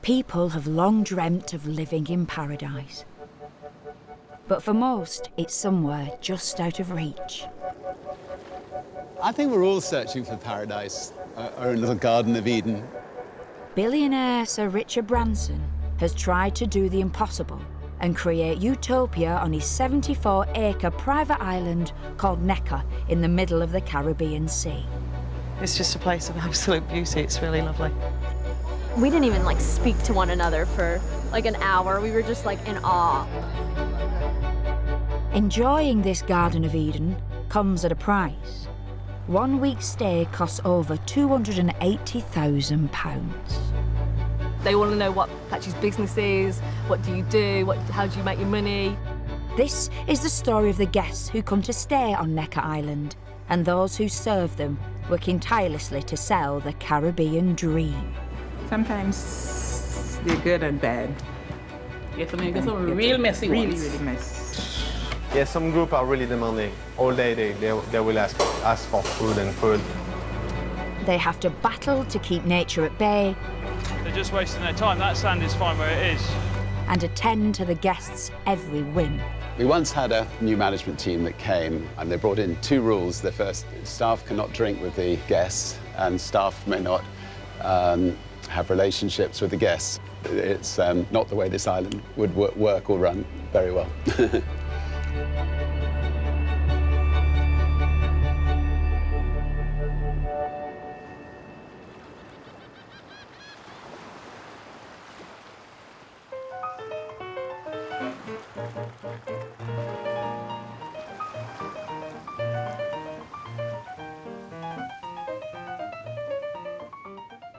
People have long dreamt of living in paradise. But for most, it's somewhere just out of reach. I think we're all searching for paradise, or a little Garden of Eden. Billionaire Sir Richard Branson has tried to do the impossible and create utopia on his 74-acre private island called Necker in the middle of the Caribbean Sea. It's just a place of absolute beauty. It's really lovely. We didn't even speak to one another for an hour. We were just in awe. Enjoying this Garden of Eden comes at a price. 1 week's stay costs over £280,000. They want to know what Patchy's business is, what do you do, how do you make your money. This is the story of the guests who come to stay on Necker Island and those who serve them, working tirelessly to sell the Caribbean dream. Sometimes they're good and bad. Get some real messy ones. Really messy. Yeah, some group are really demanding. All day they will ask for food and food. They have to battle to keep nature at bay. They're just wasting their time. That sand is fine where it is. And attend to the guests' every whim. We once had a new management team that came, and they brought in 2 rules. The first, staff cannot drink with the guests, and staff may not have relationships with the guests. It's not the way this island would work or run very well.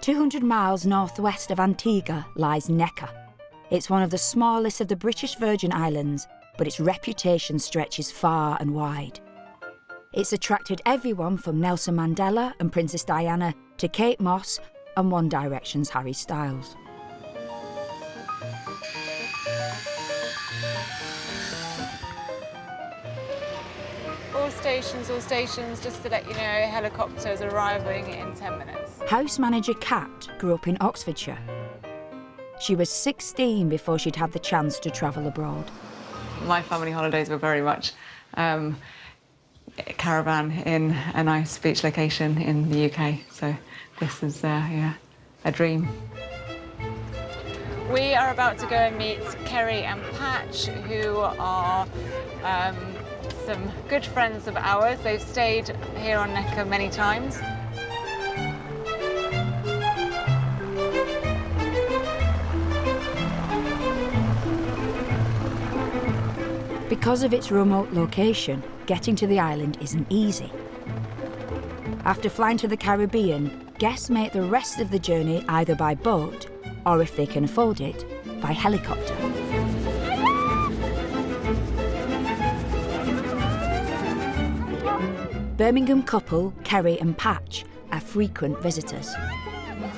200 miles northwest of Antigua lies Necker. It's one of the smallest of the British Virgin Islands, but its reputation stretches far and wide. It's attracted everyone from Nelson Mandela and Princess Diana to Kate Moss and One Direction's Harry Styles. All stations, just to let you know, helicopters arriving in 10 minutes. House manager Kat grew up in Oxfordshire. She was 16 before she'd had the chance to travel abroad. My family holidays were very much caravan in a nice beach location in the UK. So this is, a dream. We are about to go and meet Kerry and Patch, who are some good friends of ours. They've stayed here on Necker many times. Because of its remote location, getting to the island isn't easy. After flying to the Caribbean, guests make the rest of the journey either by boat or, if they can afford it, by helicopter. Birmingham couple Kerry and Patch are frequent visitors. So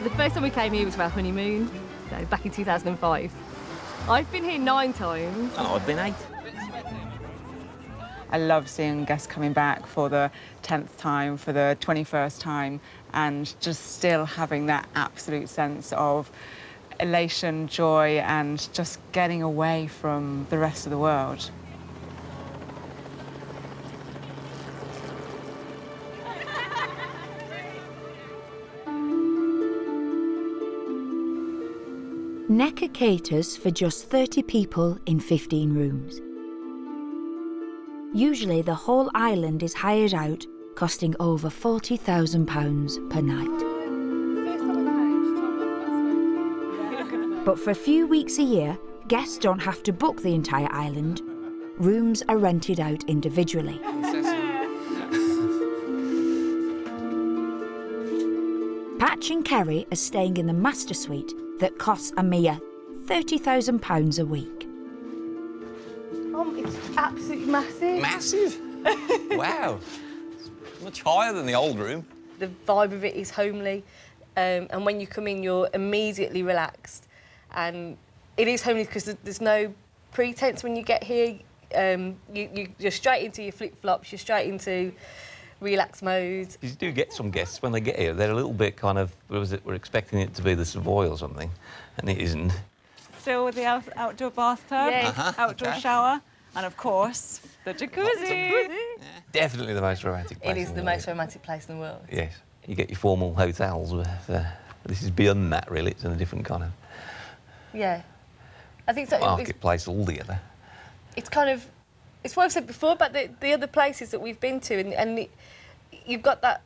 the first time we came here was for our honeymoon, so back in 2005. I've been here 9 times. Oh, I've been 8. I love seeing guests coming back for the 10th time, for the 21st time, and just still having that absolute sense of elation, joy, and just getting away from the rest of the world. Necker caters for just 30 people in 15 rooms. Usually the whole island is hired out, costing over £40,000 per night. But for a few weeks a year, guests don't have to book the entire island. Rooms are rented out individually. Patch and Kerry are staying in the master suite that costs a mere £30,000 a week. It's absolutely massive. Massive? Wow. Much higher than the old room. The vibe of it is homely, and when you come in, you're immediately relaxed. And it is homely because there's no pretense when you get here. You're straight into your flip-flops, you're straight into relaxed mode. You do get some guests when they get here. They're a little bit kind of, we're expecting it to be the Savoy or something, and it isn't. Still with the outdoor bathtub, Yes. outdoor shower, and of course, the jacuzzi. Definitely the most romantic place It is in the world. most romantic place in the world. Yes. You get your formal hotels. This is beyond that, really. It's in a different kind of Yeah. I think so. marketplace altogether. It's kind of, it's what I've said before about the other places that we've been to, and you've got that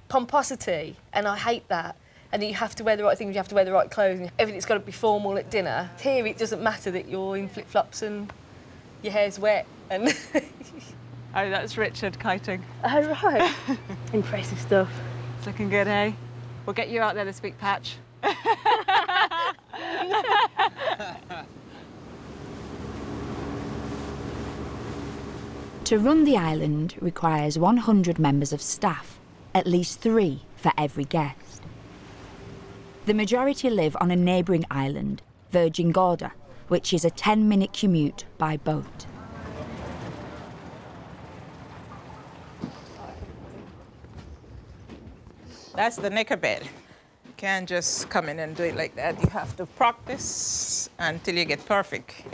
pomposity, and I hate that. And you have to wear the right things, you have to wear the right clothes, and everything's got to be formal at dinner. Here, it doesn't matter that you're in flip-flops and your hair's wet. And Oh, that's Richard kiting. oh, right. Impressive stuff. It's looking good, eh? We'll get you out there this week, Patch. To run the island requires 100 members of staff, at least 3 for every guest. The majority live on a neighbouring island, Virgin Gorda, which is a 10-minute commute by boat. That's the necker bed. You can't just come in and do it like that. You have to practice until you get perfect.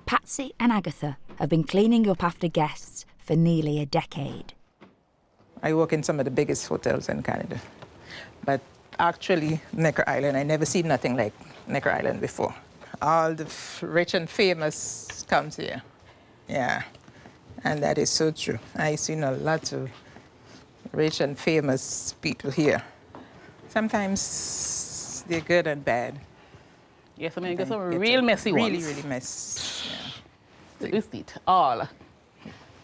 Patsy and Agatha have been cleaning up after guests for nearly a decade. I work in some of the biggest hotels in Canada. But actually, Necker Island, I never seen nothing like Necker Island before. All the rich and famous comes here. Yeah, and that is so true. I've seen a lot of rich and famous people here. Sometimes they're good and bad. Yes, I mean, you get some real messy ones. Really, really messy. Yeah. This it all.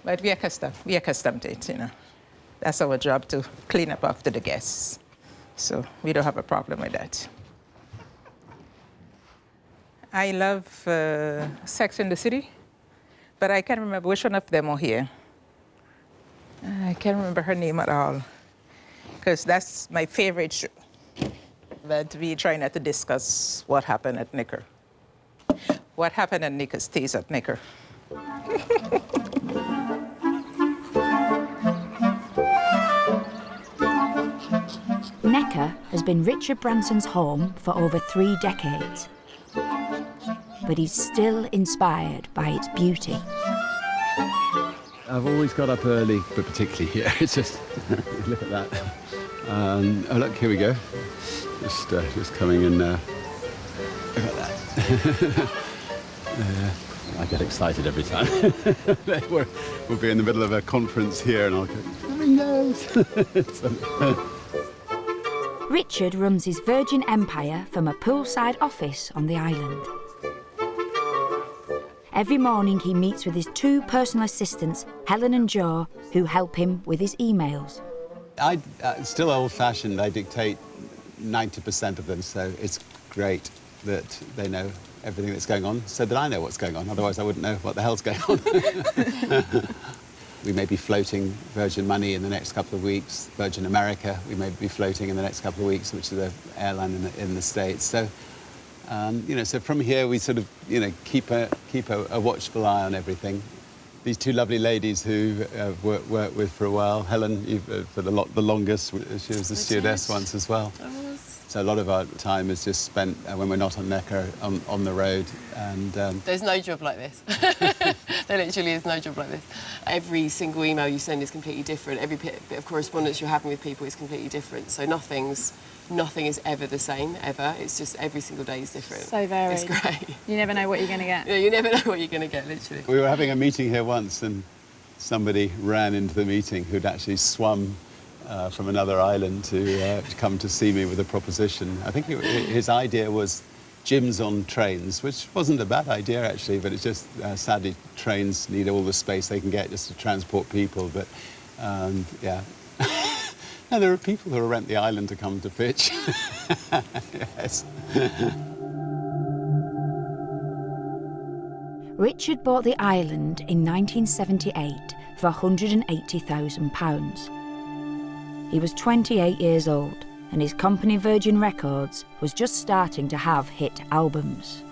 But we accustomed to it, you know. That's our job, to clean up after the guests. So we don't have a problem with that. I love Sex and the City, but I can't remember which one of them are here. I can't remember her name at all, because that's my favorite show. But we try not to discuss what happened at Necker. What happened at Necker stays at Necker. Necker has been Richard Branson's home for over 3 decades, but he's still inspired by its beauty. I've always got up early, but particularly here. It's just, look at that. Oh, look, here we go. Just coming in now. Look at that. I get excited every time. We'll be in the middle of a conference here and I'll go, flamingos! Richard runs his Virgin Empire from a poolside office on the island. Every morning he meets with his 2 personal assistants, Helen and Joe, who help him with his emails. I'm still old-fashioned. I dictate 90% of them, so it's great that they know everything that's going on, so that I know what's going on. Otherwise, I wouldn't know what the hell's going on. We may be floating Virgin Money in the next couple of weeks. Virgin America, we may be floating in the next couple of weeks, which is an airline in the States. So, you know, so from here we sort of, you know, keep a watchful eye on everything. These 2 lovely ladies who I've worked with for a while. Helen, for the longest, she was the stewardess once as well. So a lot of our time is just spent when we're not on Necker, on the road. And there's no job like this. There literally is no job like this. Every single email you send is completely different. Every bit of correspondence you're having with people is completely different. So nothing is ever the same, ever. It's just every single day is different. So varied. It's great. You never know what you're going to get. Yeah, you never know what you're going to get, literally. we were having a meeting here once and somebody ran into the meeting who'd actually swum from another island to come to see me with a proposition. I think his idea was gyms on trains, which wasn't a bad idea actually, but it's just sadly trains need all the space they can get just to transport people. But yeah, no, there are people who rent the island to come to pitch. Yes. Richard bought the island in 1978 for £180,000. He was 28 years old, and his company Virgin Records was just starting to have hit albums.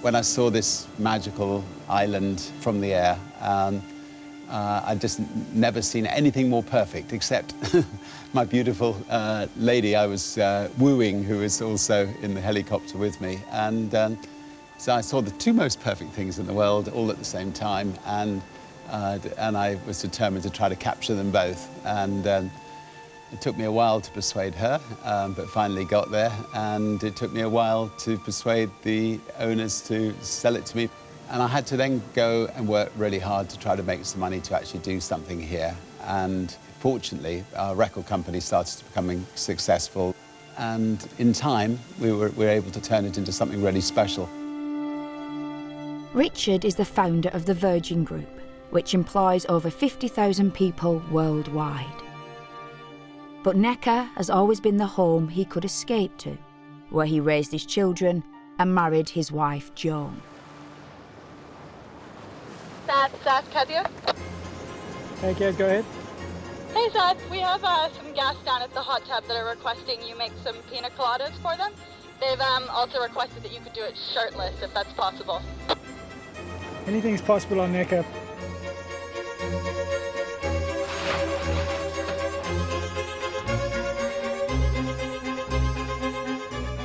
When I saw this magical island from the air, I'd just never seen anything more perfect, except my beautiful lady I was wooing, who was also in the helicopter with me. And so I saw the two most perfect things in the world all at the same time, and I was determined to try to capture them both. And it took me a while to persuade her, but finally got there. And it took me a while to persuade the owners to sell it to me. And I had to then go and work really hard to try to make some money to actually do something here. And fortunately, our record company started becoming successful. And in time, we were able to turn it into something really special. Richard is the founder of the Virgin Group, which employs over 50,000 people worldwide. But Necker has always been the home he could escape to, where he raised his children and married his wife, Joan. That's Katia. Hey guys, go ahead. Hey Zad, we have some guests down at the hot tub that are requesting you make some pina coladas for them. They've also requested that you could do it shirtless, if that's possible. Anything's possible on Necker.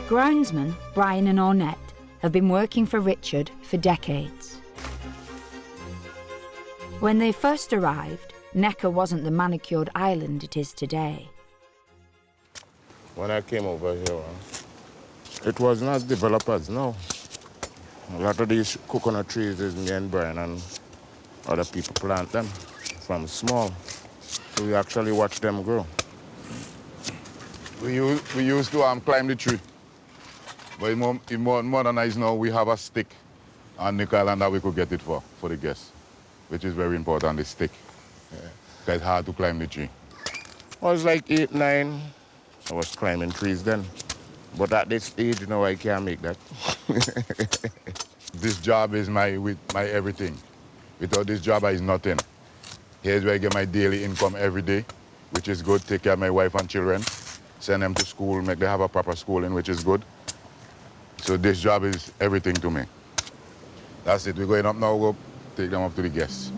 Groundsmen Brian and Ornette have been working for Richard for decades. When they first arrived, Necker wasn't the manicured island it is today. When I came over here, it wasn't as developed as now. A lot of these coconut trees is me and Brian and other people plant them from small. So we actually watch them grow. We used to climb the tree. But in more modernized now, we have a stick on Nick Island that we could get it for the guests, which is very important, the stick. Yeah. It's hard to climb the tree. I was like 8, 9. I was climbing trees then. But at this age, now I can't make that. This job is my everything. Without this job, I is nothing. Here's where I get my daily income every day, which is good. Take care of my wife and children, send them to school, make them have a proper schooling, which is good. So this job is everything to me. That's it. We're going up now. We'll take them up to the guests.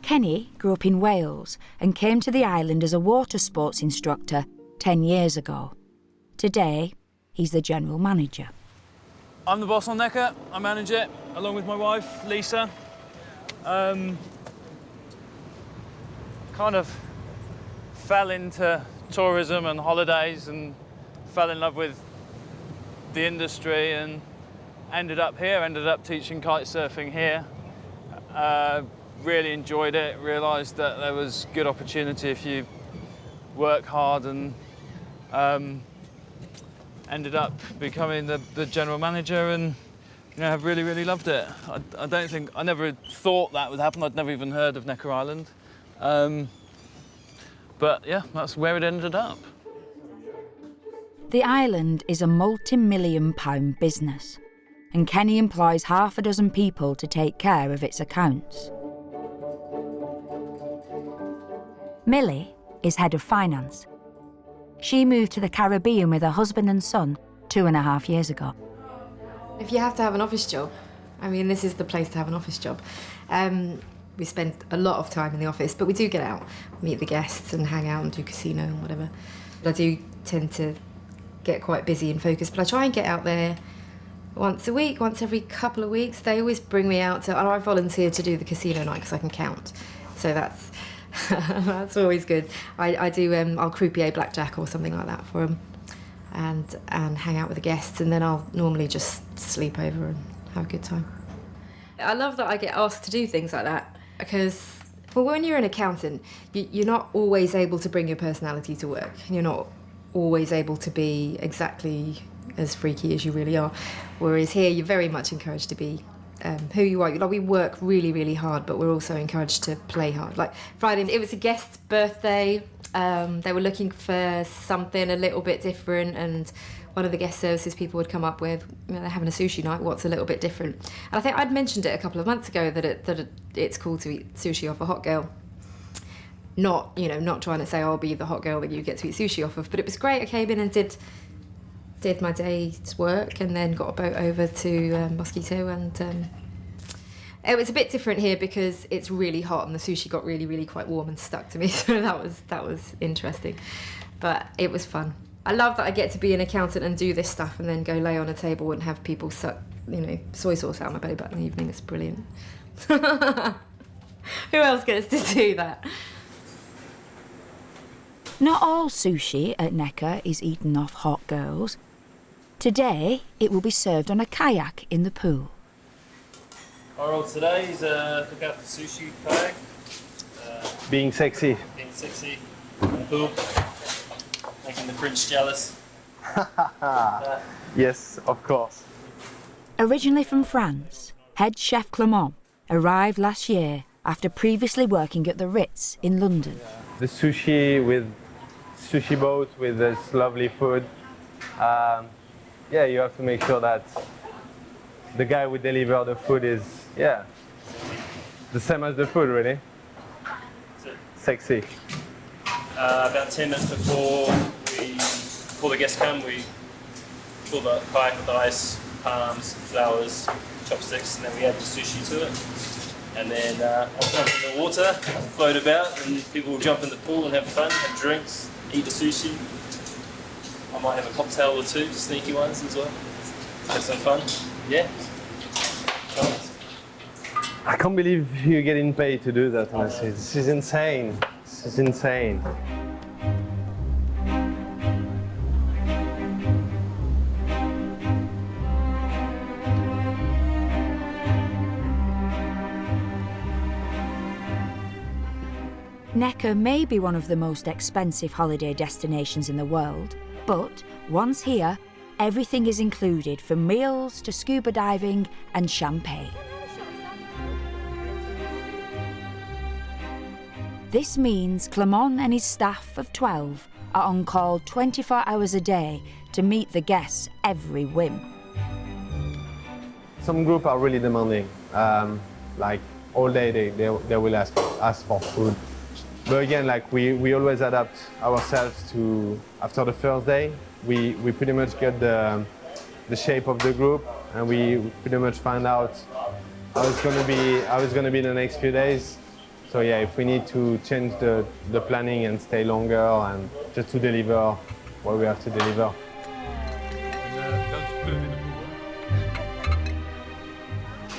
Kenny grew up in Wales and came to the island as a water sports instructor 10 years ago. Today, he's the general manager. I'm the boss on Necker. I manage it, along with my wife, Lisa. Kind of fell into tourism and holidays and fell in love with the industry and ended up here, ended up teaching kite surfing here. Really enjoyed it, realised that there was good opportunity if you work hard, and ended up becoming the general manager, and have really, really loved it. I never thought that would happen. I'd never even heard of Necker Island. But yeah, that's where it ended up. The island is a multi-million-pound business, and Kenny employs half a dozen people to take care of its accounts. Millie is head of finance. She moved to the Caribbean with her husband and son 2.5 years ago. If you have to have an office job, I mean, this is the place to have an office job. We spend a lot of time in the office, but we do get out, meet the guests and hang out and do casino and whatever. I do tend to get quite busy and focused, but I try and get out there once a week, once every couple of weeks. They always bring me out to, and I volunteer to do the casino night because I can count. So that's that's always good. I do, I'll croupier blackjack or something like that for them and hang out with the guests, and then I'll normally just sleep over and have a good time. I love that I get asked to do things like that because, well, when you're an accountant, you're not always able to bring your personality to work. You're not always able to be exactly as freaky as you really are. Whereas here, you're very much encouraged to be who you are. Like, we work really, really hard, but we're also encouraged to play hard. Like Friday, it was a guest's birthday. They were looking for something a little bit different, and one of the guest services people would come up with, they're having a sushi night, what's a little bit different? And I think I'd mentioned it a couple of months ago that it's cool to eat sushi off a hot girl. not trying to say I'll be the hot girl that you get to eat sushi off of. But it was great. I came in and did my day's work and then got a boat over to Mosquito, and it was a bit different here because it's really hot and the sushi got really, really quite warm and stuck to me. So that was interesting, but it was fun. I love that I get to be an accountant and do this stuff and then go lay on a table and have people suck, soy sauce out of my belly button in the evening. It's brilliant. Who else gets to do that? Not all sushi at Necker is eaten off hot girls. Today, it will be served on a kayak in the pool. Our role today is look after sushi kayak. Being sexy. Being sexy in the pool. Making the prince jealous. Yes, of course. Originally from France, head chef Clement arrived last year after previously working at the Ritz in London. The sushi boat with this lovely food. You have to make sure that the guy who delivers the food is, the same as the food, really. Sexy. About 10 minutes before the guests come, we fill the kayak with ice, palms, flowers, chopsticks, and then we add the sushi to it. And then I'll jump in the water, float about, and people will jump in the pool and have fun, have drinks, eat the sushi. I might have a cocktail or two, sneaky ones as well. Have some fun. Yeah. I can't believe you're getting paid to do that, honestly. This is insane. This is insane. Necker may be one of the most expensive holiday destinations in the world, but once here, everything is included from meals to scuba diving and champagne. This means Clement and his staff of 12 are on call 24 hours a day to meet the guests' every whim. Some groups are really demanding. Like all day they will ask for food. But again, like we always adapt ourselves to, after the first day, we pretty much get the shape of the group, and we pretty much find out how it's gonna be the next few days. So yeah, if we need to change the planning and stay longer and just to deliver what we have to deliver.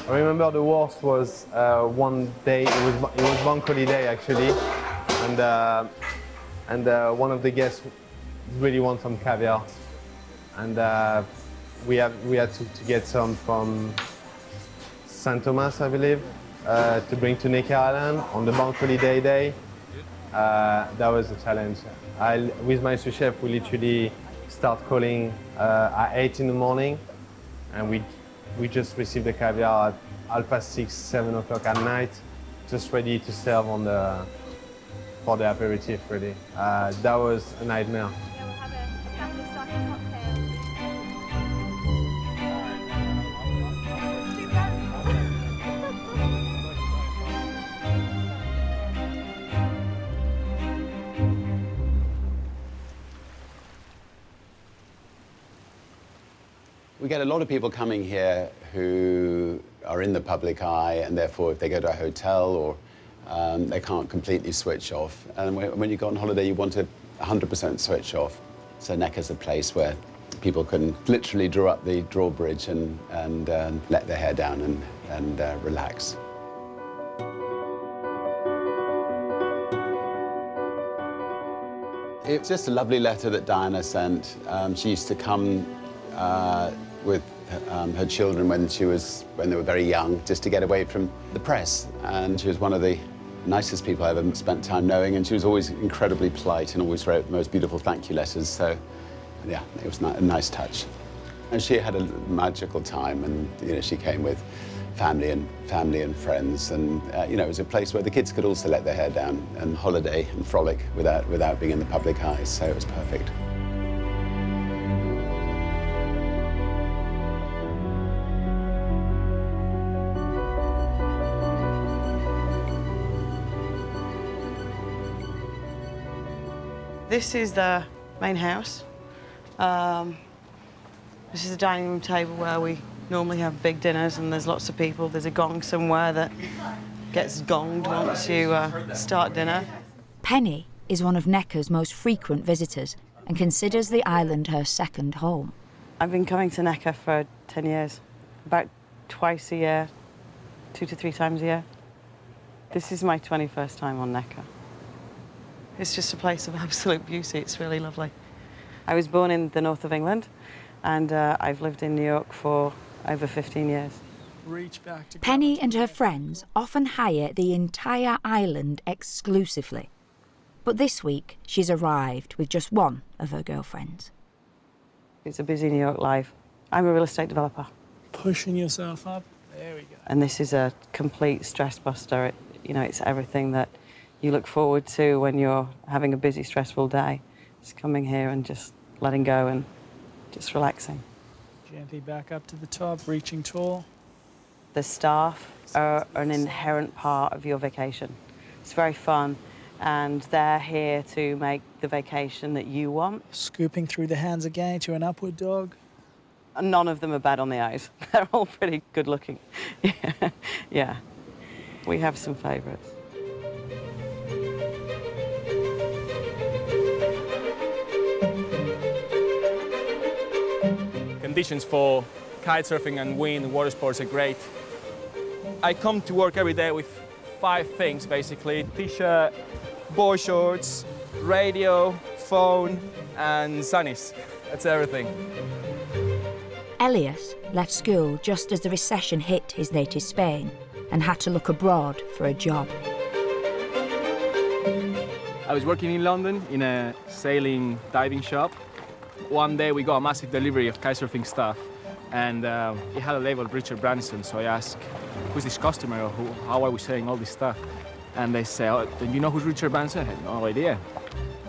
I remember the worst was one day, it was bank holiday actually, and one of the guests really want some caviar, and we had to get some from St. Thomas, I believe, to bring to Necker Island on the bank holiday day. That was a challenge. With my sous chef, we literally start calling at 8 in the morning, and we just received the caviar at 6:30, 7 o'clock at night, just ready to serve for the aperitif, really. That was a nightmare. We get a lot of people coming here who are in the public eye, and therefore if they go to a hotel or they can't completely switch off. And when you go on holiday, you want to 100% switch off. So Necker's a place where people can literally draw up the drawbridge and let their hair down and relax. It's just a lovely letter that Diana sent. She used to come with her children when they were very young, just to get away from the press. And she was one of the nicest people I ever spent time knowing, and she was always incredibly polite and always wrote the most beautiful thank you letters. So, yeah, it was a nice touch. And she had a magical time, and she came with family and friends, and it was a place where the kids could also let their hair down and holiday and frolic without being in the public eye. So it was perfect. This is the main house. This is the dining room table where we normally have big dinners, and there's lots of people. There's a gong somewhere that gets gonged once you start dinner. Penny is one of Neckar's most frequent visitors and considers the island her second home. I've been coming to Necker for 10 years, about twice a year, 2 to 3 times a year. This is my 21st time on Necker. It's just a place of absolute beauty. It's really lovely. I was born in the north of England, and I've lived in New York for over 15 years. Penny and her friends often hire the entire island exclusively. But this week, she's arrived with just one of her girlfriends. It's a busy New York life. I'm a real estate developer. Pushing yourself up. There we go. And this is a complete stress buster. It's everything that you look forward to when you're having a busy, stressful day. It's coming here and just letting go and just relaxing. Gently back up to the top, reaching tall. The staff are an inherent part of your vacation. It's very fun, and they're here to make the vacation that you want. Scooping through the hands again to an upward dog. None of them are bad on the eyes. They're all pretty good looking. Yeah. We have some favourites. Conditions for kitesurfing and wind water sports are great. I come to work every day with 5 things, basically. T-shirt, board shorts, radio, phone, and sunnies. That's everything. Elias left school just as the recession hit his native Spain and had to look abroad for a job. I was working in London in a sailing diving shop. One day we got a massive delivery of kitesurfing stuff, and it had a label Richard Branson, so I asked, who's this customer, or how are we selling all this stuff? And they say, oh, do you know who's Richard Branson? I had no idea.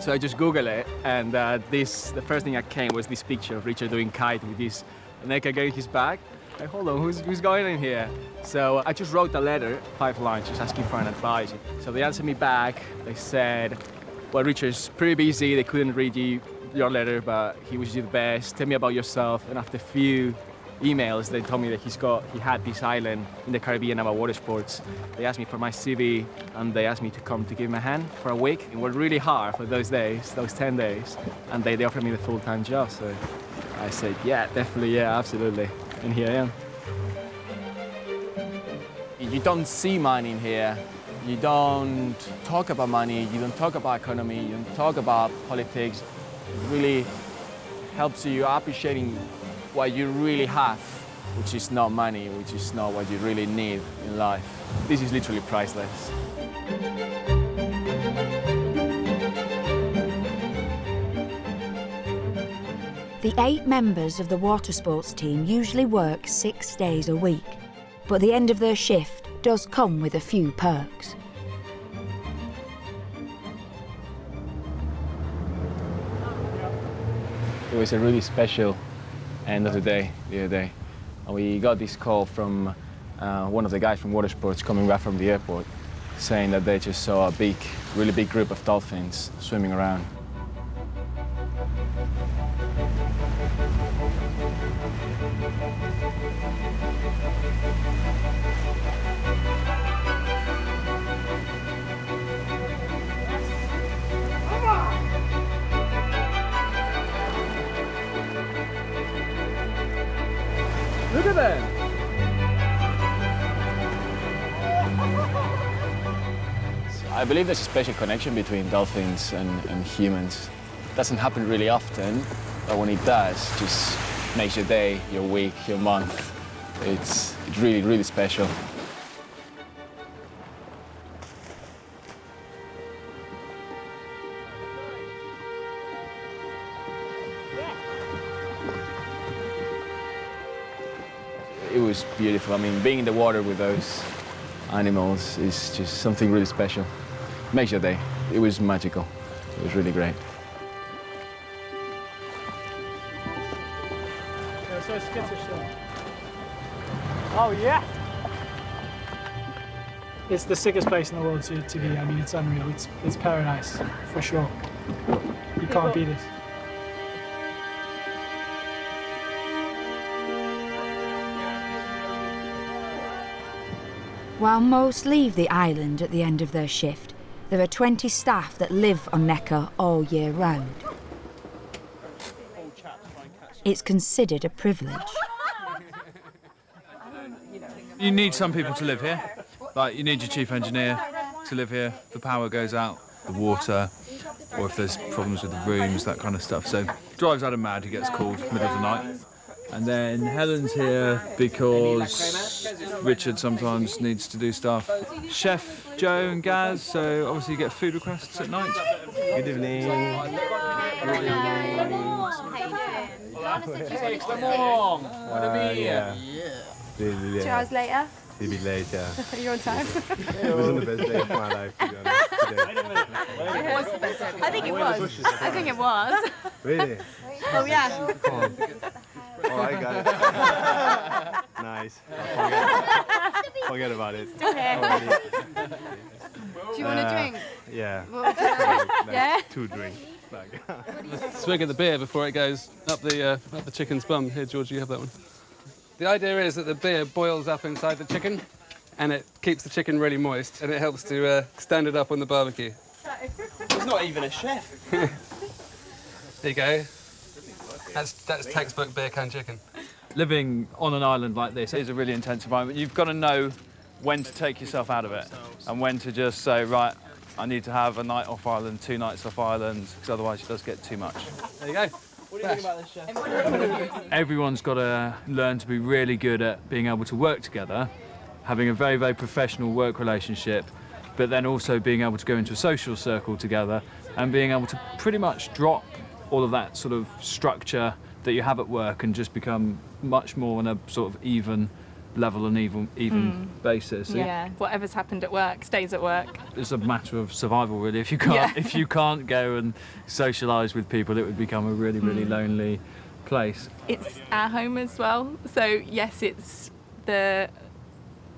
So I just Googled it, and the first thing that came was this picture of Richard doing kite with this Necker guy in his bag. Like, hold on, who's going in here? So I just wrote a letter, 5 lines, just asking for an advice. So they answered me back. They said, well, Richard's pretty busy. They couldn't read your letter, but he wishes you the best. Tell me about yourself. And after a few emails, they told me that he had this island in the Caribbean about water sports. They asked me for my CV, and they asked me to come to give him a hand for a week. It worked really hard for those days, those 10 days, and they offered me the full-time job. So I said, yeah, definitely, yeah, absolutely. And here I am. You don't see money in here. You don't talk about money. You don't talk about economy. You don't talk about politics. It really helps you appreciating what you really have, which is not money, which is not what you really need in life. This is literally priceless. The 8 members of the water sports team usually work 6 days a week, but the end of their shift does come with a few perks. It was a really special end of the day, the other day. And we got this call from one of the guys from water sports coming back from the airport, saying that they just saw a really big group of dolphins swimming around. Look at them! I believe there's a special connection between dolphins and humans. It doesn't happen really often, but when it does, it just makes your day, your week, your month. It's really, really special. It was beautiful. I mean, being in the water with those animals is just something really special. Makes your day. It was magical. It was really great. So skittish then. Oh yeah! It's the sickest place in the world to be. I mean, it's unreal. It's paradise, for sure. You can't beat it. While most leave the island at the end of their shift, there are 20 staff that live on Necker all year round. It's considered a privilege. You need some people to live here. Like, you need your chief engineer to live here. The power goes out, the water, or if there's problems with the rooms, that kind of stuff. So drives Adam mad, he gets called middle of the night. And then Helen's here because Richard sometimes needs to do stuff. Chef Joe and Gaz, so obviously you get food requests at night. Good evening. Good evening. Yeah. 2 hours later? A bit late, yeah. You're on time. It wasn't the best day of my life, to be honest, today. It was the best day. I think it was. I think it was. Really? Oh, yeah. Oh, I got it. Nice. Forget about it. Still here. Already. Do you want a drink? Yeah. What would you like? Yeah? 2 drinks. Swig of the beer before it goes up the chicken's bum. Here, George, you have that one. The idea is that the beer boils up inside the chicken, and it keeps the chicken really moist, and it helps to stand it up on the barbecue. He's not even a chef. There you go. That's textbook beer can chicken. Living on an island like this is a really intense environment. You've got to know when to take yourself out of it and when to just say, right, I need to have a night off island, 2 nights off island, because otherwise it does get too much. There you go. What do you think about this, chef? Everyone's got to learn to be really good at being able to work together, having a very, very professional work relationship, but then also being able to go into a social circle together and being able to pretty much drop all of that sort of structure that you have at work and just become much more on a sort of even level and even basis. Yeah, whatever's happened at work stays at work. It's a matter of survival, really. If you can't go and socialise with people, it would become a really, really lonely place. It's our home as well. So yes, it's the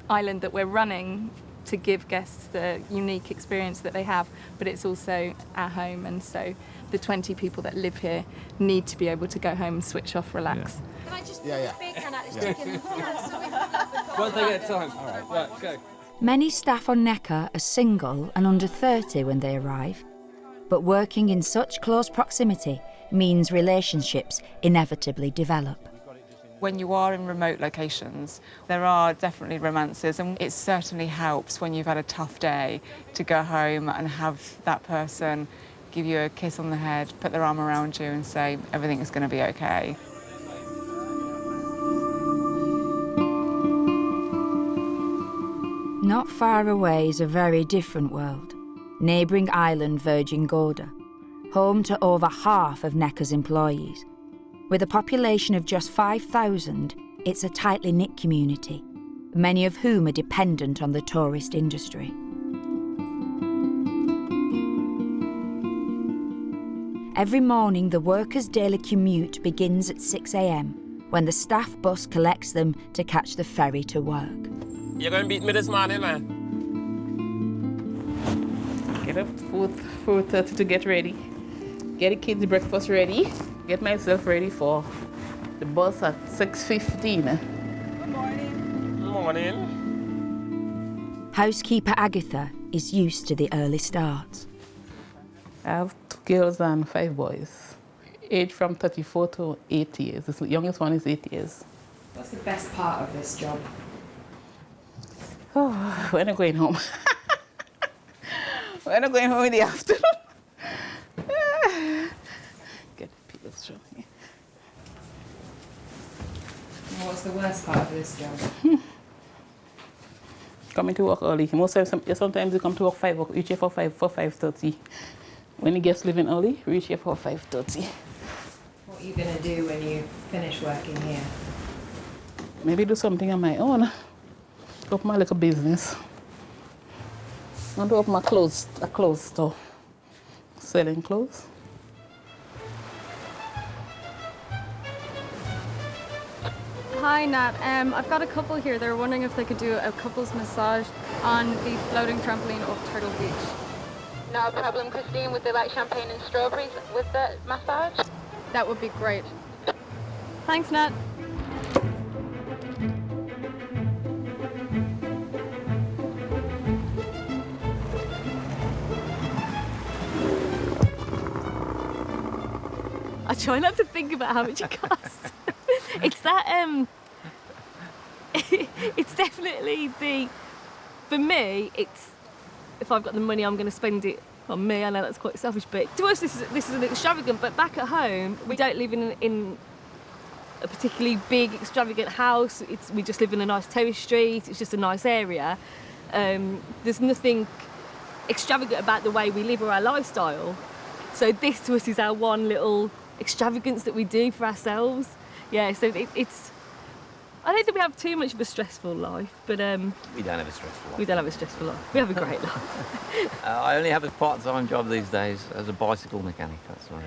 island that we're running to give guests the unique experience that they have, but it's also our home, and so the 20 people that live here need to be able to go home, switch off, relax. Can I just Yeah. bacon out this chicken? Once they get time. All right, right, go. Many staff on Necker are single and under 30 when they arrive, but working in such close proximity means relationships inevitably develop. When you are in remote locations, there are definitely romances, and it certainly helps when you've had a tough day to go home and have that person give you a kiss on the head, put their arm around you and say, everything is going to be okay. Not far away is a very different world, neighbouring island Virgin Gorda, home to over half of Necker's employees. With a population of just 5,000, it's a tightly knit community, many of whom are dependent on the tourist industry. Every morning, the workers' daily commute begins at 6 a.m, when the staff bus collects them to catch the ferry to work. You're going to beat me this morning, man. Get up 4:30 to get ready. Get the kids' breakfast ready. Get myself ready for the bus at 6:15. Good morning. Morning. Housekeeper Agatha is used to the early starts. I have 2 girls and 5 boys, aged from 34 to 8 years. The youngest one is 8 years. What's the best part of this job? Oh, when I'm going home. When I'm going home in the afternoon. Get the pillows from here. What's the worst part of this job? Coming to work early. Sometimes you come to work 5 o'clock, reach here for 5:30. When the guests leaving early, reach here for 5:30. What are you going to do when you finish working here? Maybe do something on my own. Open my little business. I want to open a clothes store. Selling clothes. Hi Nat, I've got a couple here. They're wondering if they could do a couples massage on the floating trampoline off Turtle Beach. Not a problem, Christine. Would they like champagne and strawberries with the massage? That would be great. Thanks, Nat. I try not to think about how much it costs. It's that, it's definitely for me, it's, if I've got the money, I'm going to spend it on me. I know that's quite selfish, but to us, this is an extravagant, but back at home, we don't live in a particularly big, extravagant house. We just live in a nice terrace street. It's just a nice area. There's nothing extravagant about the way we live or our lifestyle. So this to us is our one little extravagance that we do for ourselves. Yeah, so it's, I don't think we have too much of a stressful life, but... We don't have a stressful life. We don't have a stressful life. We have a great life. I only have a part-time job these days as a bicycle mechanic, that's what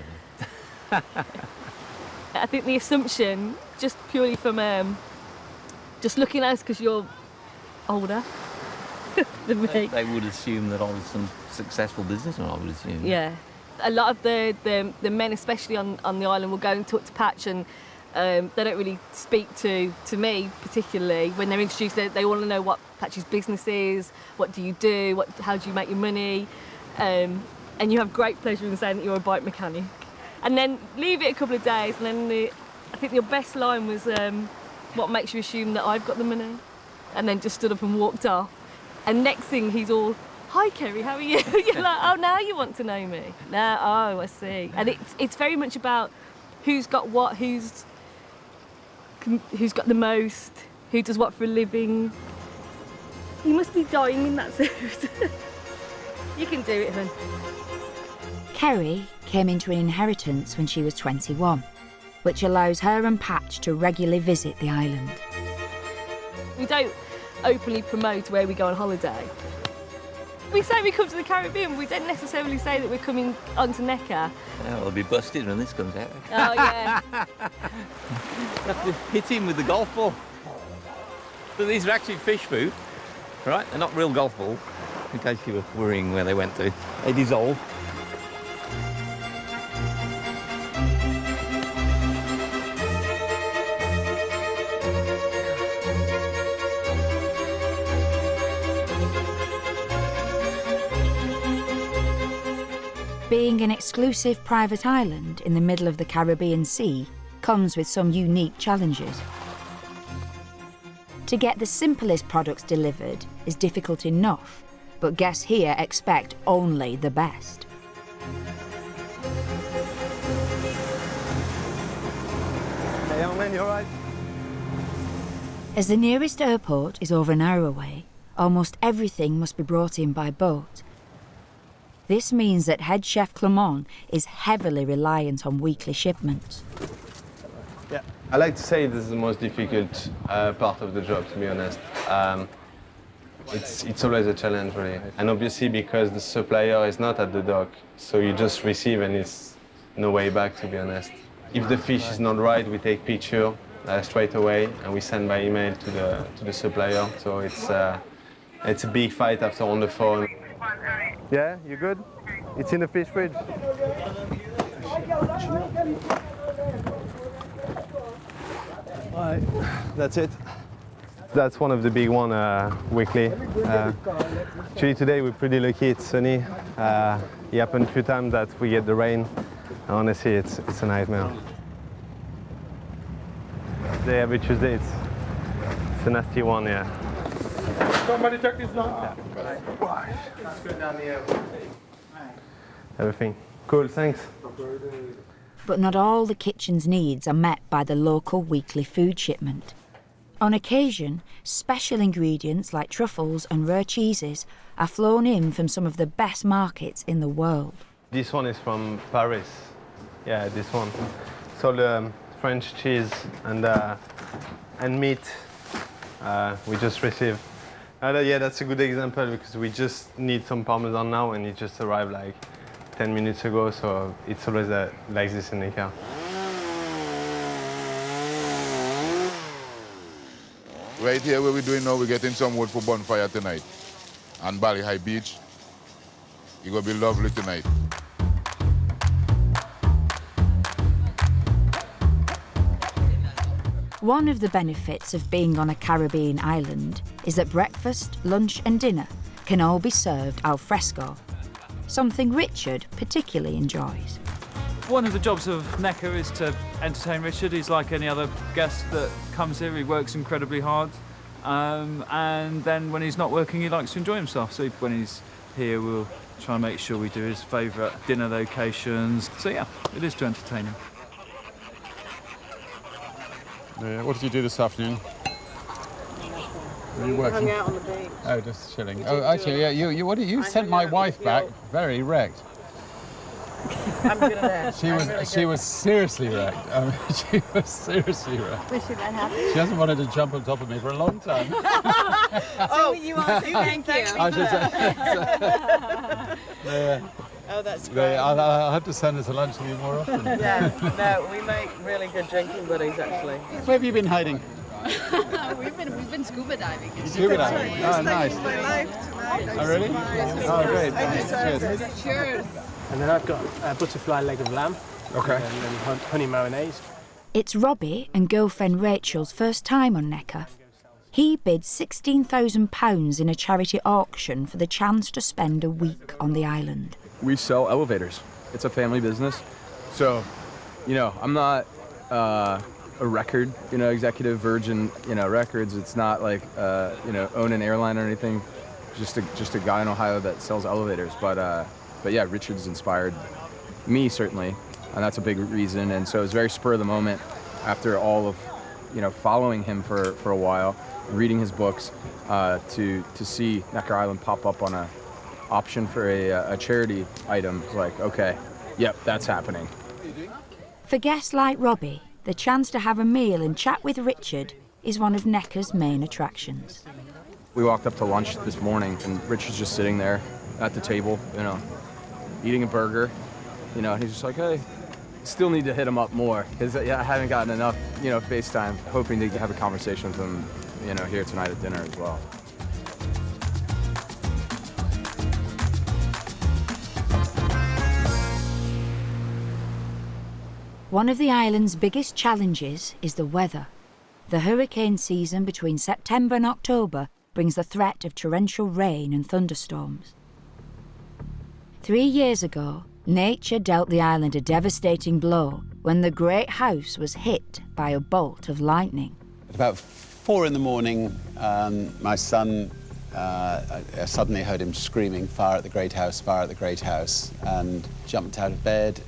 I do. I think the assumption, just purely from just looking at us because you're older than me. They would assume that I was some successful businessman, I would assume. Yeah. A lot of the men, especially on the island, will go and talk to Patch, and they don't really speak to me particularly. When they're introduced, they want to know what Patch's business is, what do you do, how do you make your money, and you have great pleasure in saying that you're a bike mechanic. And then leave it a couple of days, and then I think your best line was, what makes you assume that I've got the money? And then just stood up and walked off. And next thing, he's all, hi Kerry, how are you? You're like, oh, now you want to know me. Now, oh, I see. And it's very much about who's got what, who's got the most, who does what for a living. You must be dying in that suit. You can do it, hun. Kerry came into an inheritance when she was 21, which allows her and Patch to regularly visit the island. We don't openly promote where we go on holiday. We say we come to the Caribbean, but we don't necessarily say that we're coming onto Necker. Oh, we'll be busted when this comes out. Oh, yeah. You have to hit him with the golf ball. But these are actually fish food, right? They're not real golf balls, in case you were worrying where they went to. They dissolve. Being an exclusive private island in the middle of the Caribbean Sea comes with some unique challenges. To get the simplest products delivered is difficult enough, but guests here expect only the best. Hey, young man, you all right? As the nearest airport is over an hour away, almost everything must be brought in by boat. This means that head chef Clement is heavily reliant on weekly shipments. Yeah, I like to say this is the most difficult part of the job, to be honest. It's always a challenge, really. And obviously because the supplier is not at the dock, so you just receive and it's no way back, to be honest. If the fish is not right, we take picture straight away and we send by email to the supplier. So it's a big fight after on the phone. Yeah, you good? It's in the fish fridge. All right, that's it. That's one of the big one weekly. Actually today we're pretty lucky, it's sunny. It happened a few times that we get the rain. Honestly, it's a nightmare. Today, every Tuesday, it's a nasty one, yeah. Somebody check this down. Let's go down the airport. Everything. Cool, thanks. But not all the kitchen's needs are met by the local weekly food shipment. On occasion, special ingredients like truffles and rare cheeses are flown in from some of the best markets in the world. This one is from Paris. Yeah, this one. So the French cheese and meat we just received. Yeah, that's a good example because we just need some Parmesan now and it just arrived like 10 minutes ago, so it's always like this in the car. Right here where we're doing now, we're getting some wood for bonfire tonight on Bally High Beach. It's going to be lovely tonight. One of the benefits of being on a Caribbean island is that breakfast, lunch and dinner can all be served al fresco, something Richard particularly enjoys. One of the jobs of Necker is to entertain Richard. He's like any other guest that comes here. He works incredibly hard. And then when he's not working, he likes to enjoy himself. So when he's here, we'll try and make sure we do his favourite dinner locations. So yeah, it is to entertain him. What did you do this afternoon? Were you working? Hung out on the beach. Oh, just chilling. Oh, actually, yeah. You sent my wife back very wrecked. I'm good at that. She was seriously wrecked. I mean, she was seriously wrecked. Was she that happy? She hasn't wanted to jump on top of me for a long time. Oh, you want to thank you. I should say. Oh, that's great. I'll have to send her to lunch with you more often. Yeah, no, we make really good drinking buddies, actually. Where have you been hiding? we've been scuba diving. Scuba diving? Oh, nice. Oh, really? Oh, great. Cheers. And then I've got a butterfly leg of lamb. Okay. And then honey mayonnaise. It's Robbie and girlfriend Rachel's first time on Necker. He bid £16,000 in a charity auction for the chance to spend a week on the island. We sell elevators. It's a family business. So, I'm not a record, executive, Virgin, Records. It's not like, own an airline or anything. Just a guy in Ohio that sells elevators. But yeah, Richard's inspired me, certainly, and that's a big reason. And so it's very spur of the moment after all of, following him for a while, reading his books, to see Necker Island pop up on a option for a charity item. Like, okay, yep, that's happening. For guests like Robbie, the chance to have a meal and chat with Richard is one of Necker's main attractions. We walked up to lunch this morning, and Richard's just sitting there at the table, eating a burger, and he's just like, hey, still need to hit him up more, because I haven't gotten enough, FaceTime, hoping to have a conversation with him, here tonight at dinner as well. One of the island's biggest challenges is the weather. The hurricane season between September and October brings the threat of torrential rain and thunderstorms. 3 years ago, nature dealt the island a devastating blow when the great house was hit by a bolt of lightning. At about 4 in the morning, my son, I suddenly heard him screaming, fire at the great house, fire at the great house, and jumped out of bed,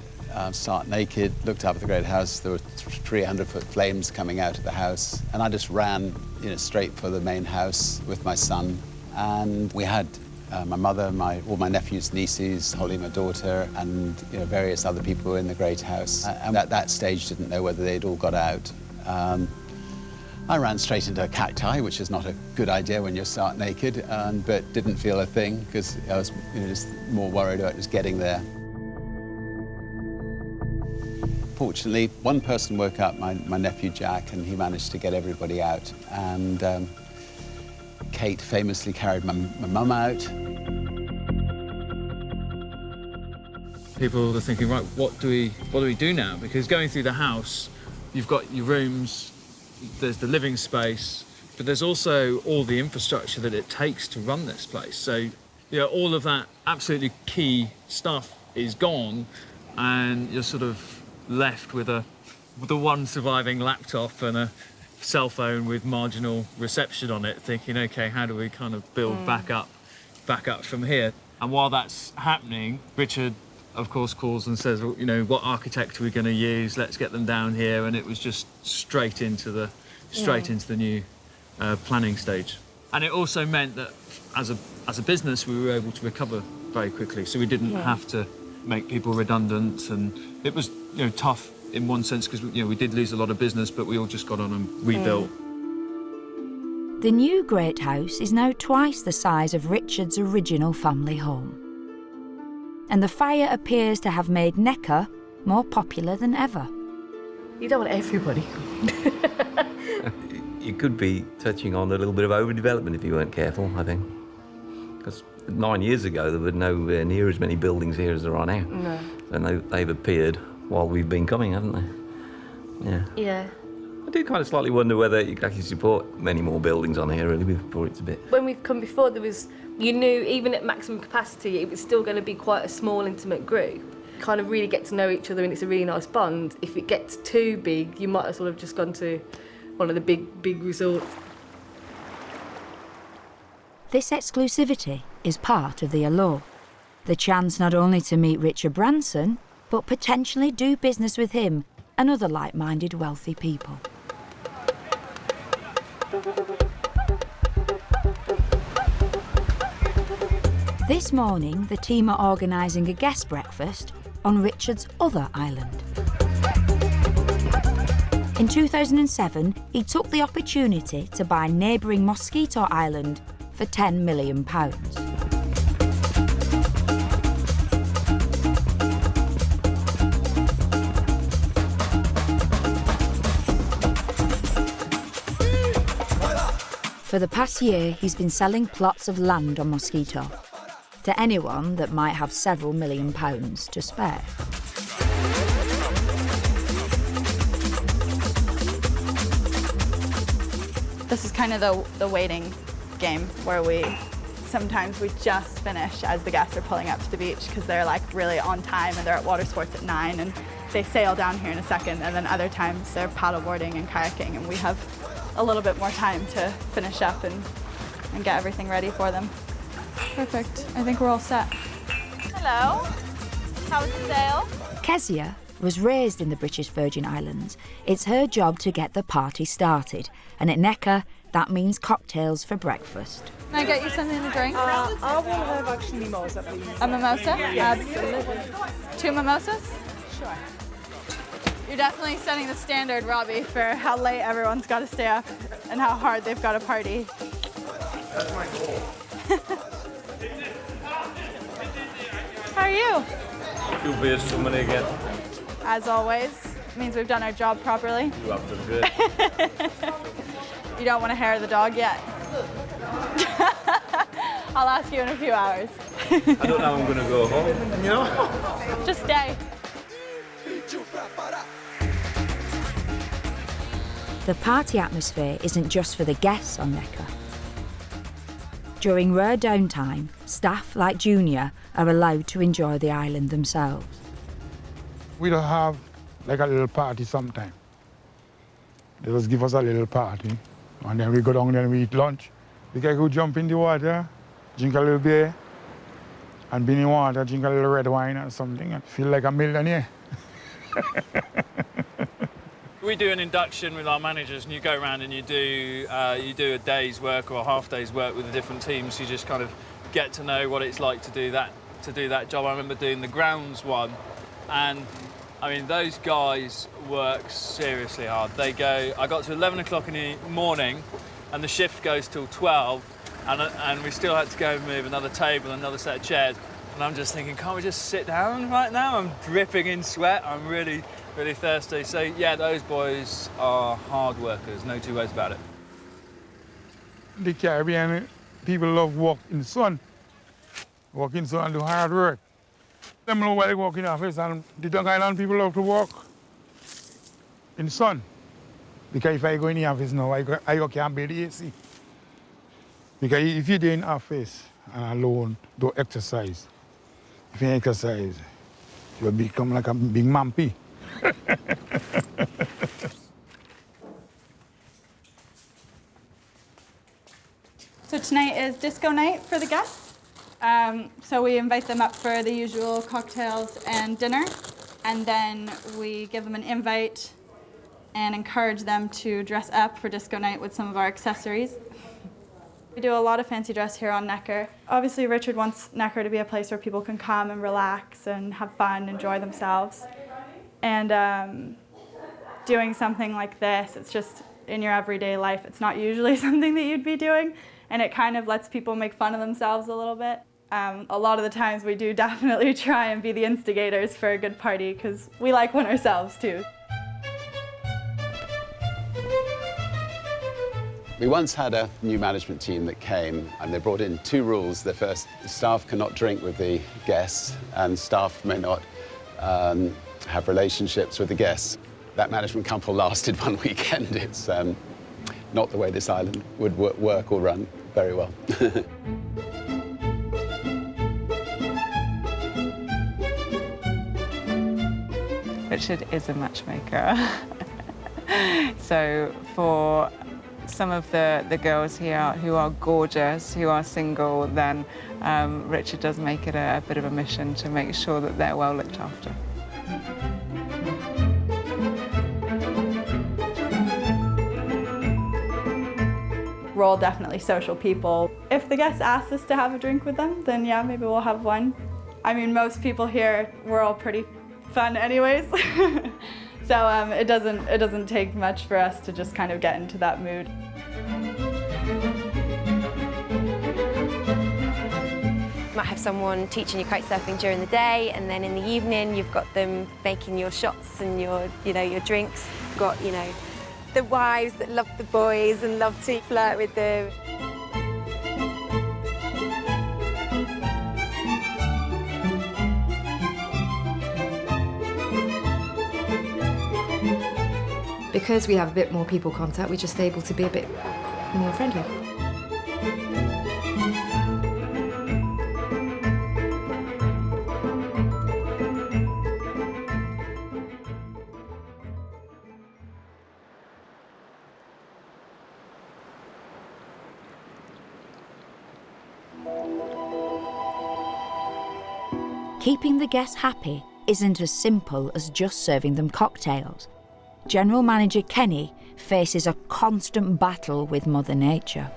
stark naked, looked up at the great house. There were 300-foot flames coming out of the house, and I just ran, straight for the main house with my son. And we had my mother, all my nephews, nieces, Holly, my daughter, and various other people were in the great house. And at that stage, didn't know whether they'd all got out. I ran straight into a cacti, which is not a good idea when you're stark naked, but didn't feel a thing because I was just more worried about just getting there. Fortunately, one person woke up, my nephew Jack, and he managed to get everybody out. And Kate famously carried my mum out. People are thinking, right, what do we do now? Because going through the house, you've got your rooms, there's the living space, but there's also all the infrastructure that it takes to run this place. So, all of that absolutely key stuff is gone, and you're sort of left with the one surviving laptop and a cell phone with marginal reception on it, thinking, okay, how do we kind of build back up from here? And while that's happening, Richard, of course, calls and says, well, what architect are we going to use? Let's get them down here. And it was just straight into the new planning stage. And it also meant that as a business, we were able to recover very quickly. So we didn't have to make people redundant, and it was tough in one sense because we did lose a lot of business, but we all just got on and rebuilt. The new great house is now twice the size of Richard's original family home. And the fire appears to have made Necker more popular than ever. You don't want everybody. You could be touching on a little bit of overdevelopment if you weren't careful, I think. Because 9 years ago, there were nowhere near as many buildings here as there are now. No. And they've appeared while we've been coming, haven't they? Yeah. Yeah. I do kind of slightly wonder whether you could actually support many more buildings on here, really, before it's a bit... When we've come before, you knew even at maximum capacity, it was still going to be quite a small, intimate group. Kind of really get to know each other and it's a really nice bond. If it gets too big, you might as well have just gone to one of the big resorts. This exclusivity is part of the allure. The chance not only to meet Richard Branson, but potentially do business with him and other like-minded wealthy people. This morning, the team are organising a guest breakfast on Richard's other island. In 2007, he took the opportunity to buy neighbouring Mosquito Island for £10 million. For the past year, he's been selling plots of land on Mosquito to anyone that might have several £1 million to spare. This is kind of the waiting game where sometimes we just finish as the guests are pulling up to the beach because they're like really on time and they're at water sports at 9 and they sail down here in a second, and then other times they're paddleboarding and kayaking and we have a little bit more time to finish up and get everything ready for them. Perfect. I think we're all set. Hello. How was the sail? Kezia was raised in the British Virgin Islands. It's her job to get the party started, and at Necker, that means cocktails for breakfast. Can I get you something to drink? I will have actually mimosa, please. A mimosa? Yes. Absolutely. 2 mimosas? Sure. You're definitely setting the standard, Robbie, for how late everyone's got to stay up and how hard they've got to party. That's my goal. How are you? Few beers too many again. As always, means we've done our job properly. You up to the good. You don't want to hair the dog yet? I'll ask you in a few hours. I don't know I'm going to go home. No. Just stay. The party atmosphere isn't just for the guests on Necker. During rare downtime, staff like Junior are allowed to enjoy the island themselves. We don't have like a little party sometime. They just give us a little party, and then we go down there and we eat lunch. We can go jump in the water, drink a little beer, and be in the water, drink a little red wine or something, and feel like a millionaire. We do an induction with our managers, and you go around and you do a day's work or a half day's work with the different teams. You just kind of get to know what it's like to do that job. I remember doing the grounds one, and I mean those guys work seriously hard. I got to 11 o'clock in the morning, and the shift goes till 12, and we still had to go and move another table, another set of chairs. And I'm just thinking, can't we just sit down right now? I'm dripping in sweat. I'm really thirsty. So yeah, those boys are hard workers, no two ways about it. The Caribbean, people love walk in the sun. Walk in the sun and do hard work. Them know why they walk in the office, and the Dog Island people love to walk in the sun. Because if I go in the office now, I can't bear the AC. Because if you're in the office and alone, don't exercise. If you exercise, you'll become like a big mampy. So tonight is disco night for the guests. So we invite them up for the usual cocktails and dinner, and then we give them an invite and encourage them to dress up for disco night with some of our accessories. We do a lot of fancy dress here on Necker. Obviously, Richard wants Necker to be a place where people can come and relax and have fun, enjoy themselves. And doing something like this, it's just in your everyday life. It's not usually something that you'd be doing, and it kind of lets people make fun of themselves a little bit. A lot of the times we do definitely try and be the instigators for a good party because we like one ourselves too. We once had a new management team that came and they brought in 2 rules. The first, staff cannot drink with the guests and staff may not have relationships with the guests. That management couple lasted 1 weekend. It's not the way this island would work or run very well. Richard is a matchmaker. So for some of the girls here who are gorgeous, who are single, then Richard does make it a bit of a mission to make sure that they're well looked after. We're all definitely social people. If the guests ask us to have a drink with them, then yeah, maybe we'll have one. I mean, most people here, we're all pretty fun anyways. So it doesn't take much for us to just kind of get into that mood. You might have someone teaching you kite surfing during the day, and then in the evening you've got them making your shots and your drinks. You've got, the wives that love the boys and love to flirt with them. Because we have a bit more people contact, we're just able to be a bit more friendly. Keeping the guests happy isn't as simple as just serving them cocktails. General Manager Kenny faces a constant battle with Mother Nature.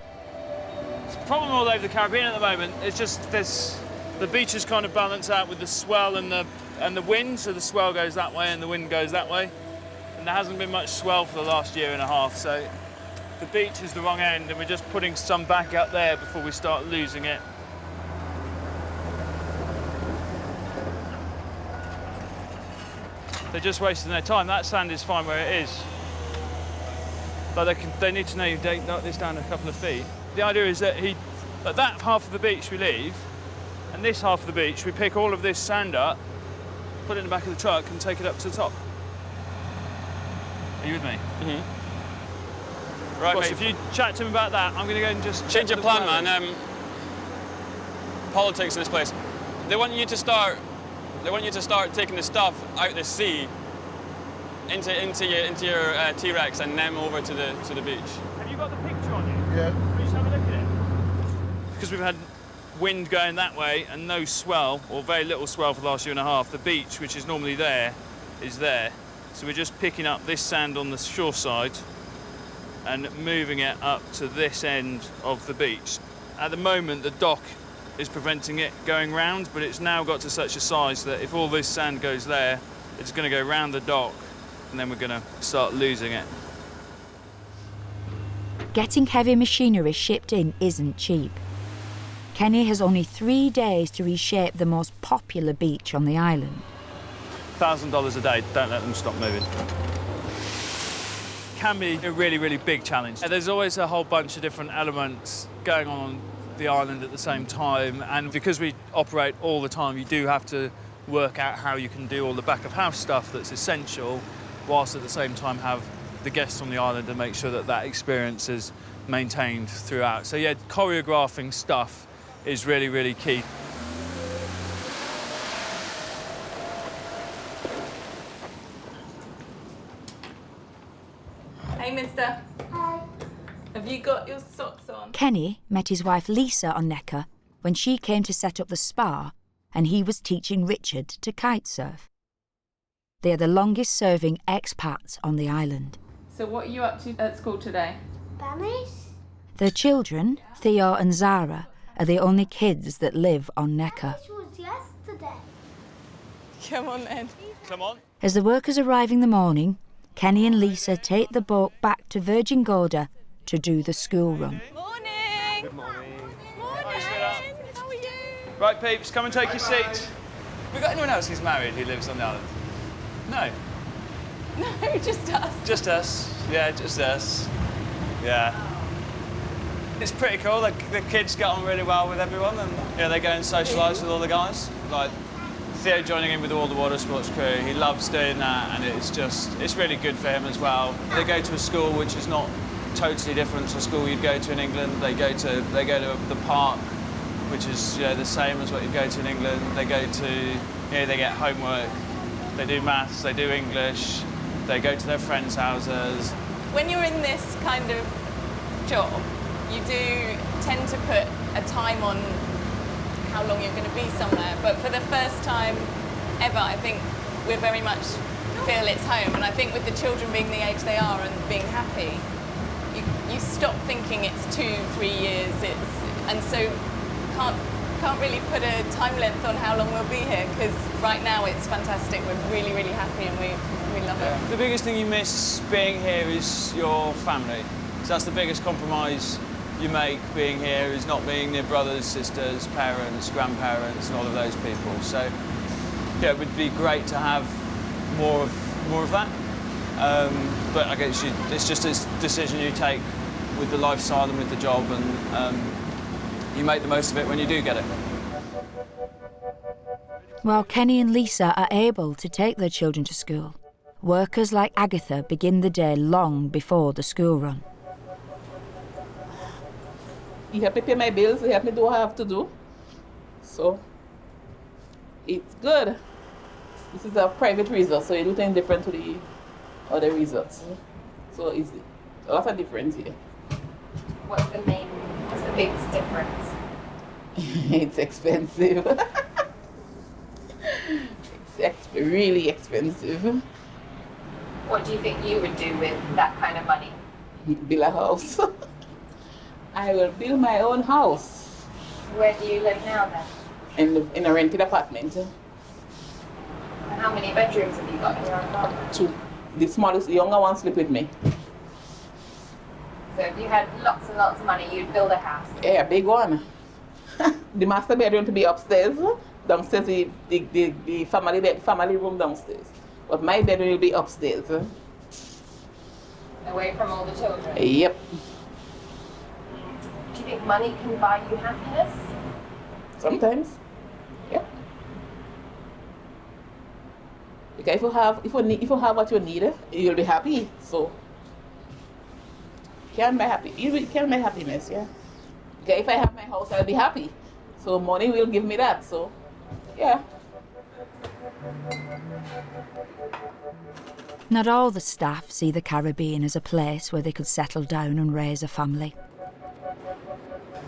It's a problem all over the Caribbean at the moment. It's just the beaches kind of balance out with the swell and the wind, so the swell goes that way and the wind goes that way. And there hasn't been much swell for the last year and a half, so the beach is the wrong end, and we're just putting some back out there before we start losing it. They're just wasting their time. That sand is fine where it is. But they need to know you knock this down a couple of feet. The idea is that at that half of the beach we leave, and this half of the beach, we pick all of this sand up, put it in the back of the truck and take it up to the top. Are you with me? Mm-hmm. Right, mate, if you chat to him about that, I'm going to go and just change your plan, man. Politics in this place. They want you to start taking the stuff out the sea into your T-Rex and then over to the beach. Have you got the picture on you? Yeah. Can you just have a look at it? Because we've had wind going that way and no swell, or very little swell for the last year and a half, the beach, which is normally there, is there. So we're just picking up this sand on the shore side and moving it up to this end of the beach. At the moment, the dock is preventing it going round, but it's now got to such a size that if all this sand goes there, it's going to go round the dock, and then we're going to start losing it. Getting heavy machinery shipped in isn't cheap. Kenny has only 3 days to reshape the most popular beach on the island. $1,000 a day, don't let them stop moving. Can be a really, really big challenge. There's always a whole bunch of different elements going on the island at the same time, and because we operate all the time, you do have to work out how you can do all the back of house stuff that's essential, whilst at the same time have the guests on the island and make sure that that experience is maintained throughout. So yeah, choreographing stuff is really, really key. Hey, mister. Hi. Have you got your socks on? Kenny met his wife Lisa on Necker when she came to set up the spa and he was teaching Richard to kite surf. They are the longest serving expats on the island. So what are you up to at school today? Bunnies? Their children, Theo and Zara, are the only kids that live on Necker. This was yesterday. Come on then. Come on. As the workers arrive in the morning, Kenny and Lisa take the boat back to Virgin Gorda to do the school run. Morning. Good morning. Morning. How are you? Right, peeps, come and take your seats. We got anyone else who's married who lives on the island? No. No, just us. Just us. Yeah, just us. Yeah. It's pretty cool. The kids get on really well with everyone, and they go and socialise with all the guys. Like Theo joining in with all the water sports crew, he loves doing that, and it's really good for him as well. They go to a school which is not totally different to a school you'd go to in England. They go to the park, which is the same as what you'd go to in England. They go to they get homework, they do maths, they do English, they go to their friends' houses. When you're in this kind of job, you do tend to put a time on how long you're going to be somewhere, but for the first time ever, I think we very much feel it's home. And I think with the children being the age they are and being happy, you stop thinking it's 2-3 years. And so can't really put a time length on how long we'll be here, because right now it's fantastic. We're really, really happy and we love it. The biggest thing you miss being here is your family. So that's the biggest compromise you make being here, is not being near brothers, sisters, parents, grandparents, and all of those people. So yeah, it would be great to have more of that. But I guess it's just a decision you take with the lifestyle and with the job, and you make the most of it when you do get it. While Kenny and Lisa are able to take their children to school, workers like Agatha begin the day long before the school run. He helped me pay my bills, he helped me do what I have to do. So, it's good. This is a private resort, so you do things different to the other resorts. So it's a lot of difference here. What's the biggest difference? It's expensive. It's really expensive. What do you think you would do with that kind of money? Build a house. I will build my own house. Where do you live now then? In a rented apartment. And how many bedrooms have you got in your apartment? 2. The smallest, the younger one sleep with me. So if you had lots and lots of money, you'd build a house? Yeah, a big one. The master bedroom to be upstairs. Downstairs, the family room downstairs. But my bedroom will be upstairs. Away from all the children? Yep. Do you think money can buy you happiness? Sometimes. Yep. Because if you have what you need, you'll be happy. So can buy happiness, yeah. Okay, if I have my house, I'll be happy. So money will give me that. So yeah. Not all the staff see the Caribbean as a place where they could settle down and raise a family.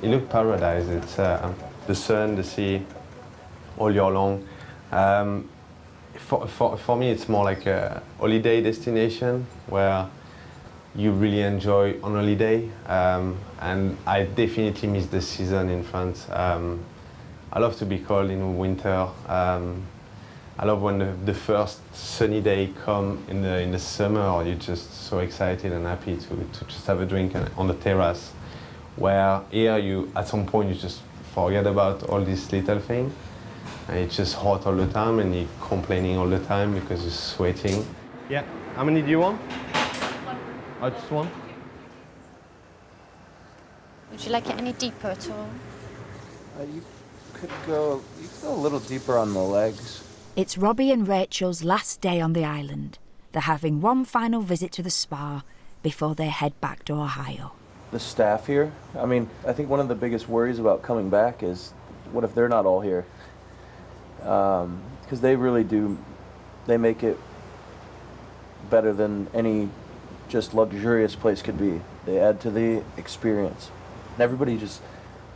It looks paradise. It's the sun, the sea, all year long. For me, it's more like a holiday destination where you really enjoy on holiday. And I definitely miss the season in France. I love to be cold in winter. I love when the first sunny day come in the summer. You're just so excited and happy to just have a drink on the terrace. Where here at some point you just forget about all these little things. And it's just hot all the time and you're complaining all the time because you're sweating. Yeah, how many do you want? Oh, just one. Would you like it any deeper at all? You could go a little deeper on the legs. It's Robbie and Rachel's last day on the island. They're having one final visit to the spa before they head back to Ohio. The staff here, I mean, I think one of the biggest worries about coming back is what if they're not all here? Because they really do, they make it better than any just luxurious place could be. They add to the experience. And everybody just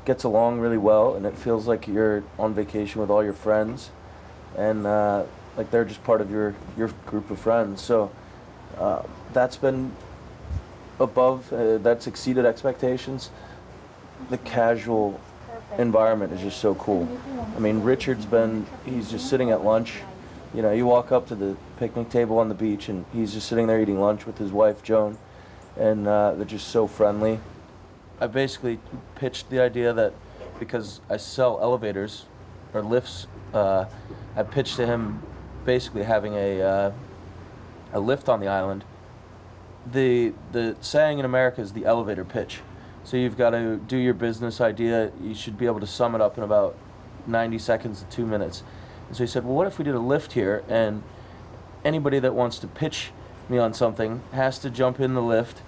gets along really well, and it feels like you're on vacation with all your friends, and like they're just part of your group of friends. So that's been above, that's exceeded expectations. The casual environment is just so cool. I mean, he's just sitting at lunch. You know, you walk up to the picnic table on the beach and he's just sitting there eating lunch with his wife, Joan, and they're just so friendly. I basically pitched the idea that because I sell elevators or lifts, I pitched to him basically having a lift on the island. The saying in America is the elevator pitch, So you've got to do your business idea. You should be able to sum it up in about 90 seconds to 2 minutes. And so he said, well, what if we did a lift here, and anybody that wants to pitch me on something has to jump in the lift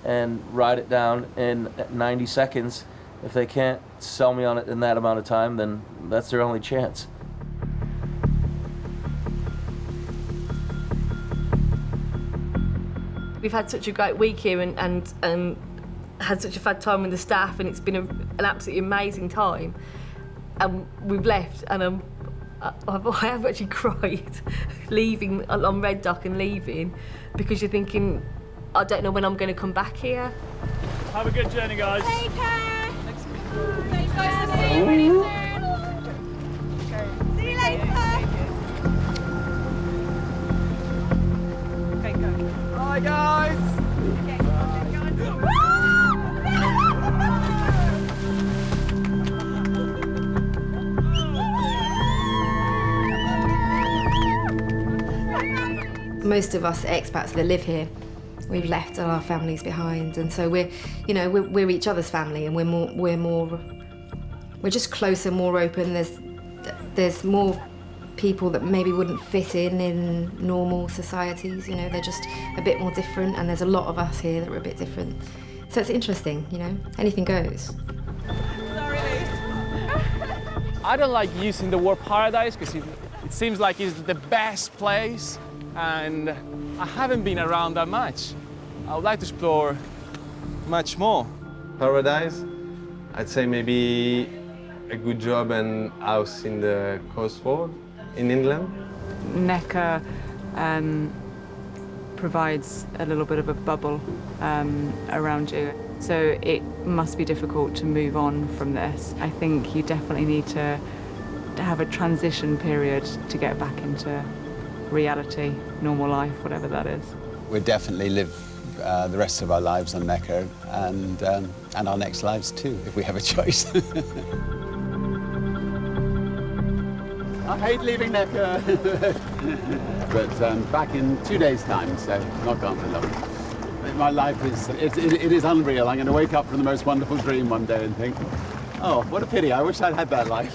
and ride it down in 90 seconds. If they can't sell me on it in that amount of time, then that's their only chance. We've had such a great week here and had such a fun time with the staff, and it's been an absolutely amazing time. And we've left, and I have actually cried leaving on Red Dock and leaving, because you're thinking, I don't know when I'm going to come back here. Have a good journey, guys. Take care. Take care. See you pretty soon. See you later. Okay, go. Bye, guys. Most of us expats that live here, we've left our families behind, and so we're each other's family, and we're just closer, more open. There's more people that maybe wouldn't fit in normal societies. You know, they're just a bit more different, and there's a lot of us here that are a bit different. So it's interesting, you know, anything goes. I don't like using the word paradise because it seems like it's the best place, and I haven't been around that much. I would like to explore much more. Paradise, I'd say maybe a good job and house in the Cotswold in England. Necker provides a little bit of a bubble around you, so it must be difficult to move on from this. I think you definitely need to have a transition period to get back into reality, normal life, whatever that is. We'll definitely live the rest of our lives on Necker, and our next lives too, if we have a choice. I hate leaving Necker. But back in 2 days' time, so not gone for long. My life it is unreal. I'm going to wake up from the most wonderful dream one day and think, oh, what a pity, I wish I'd had that life.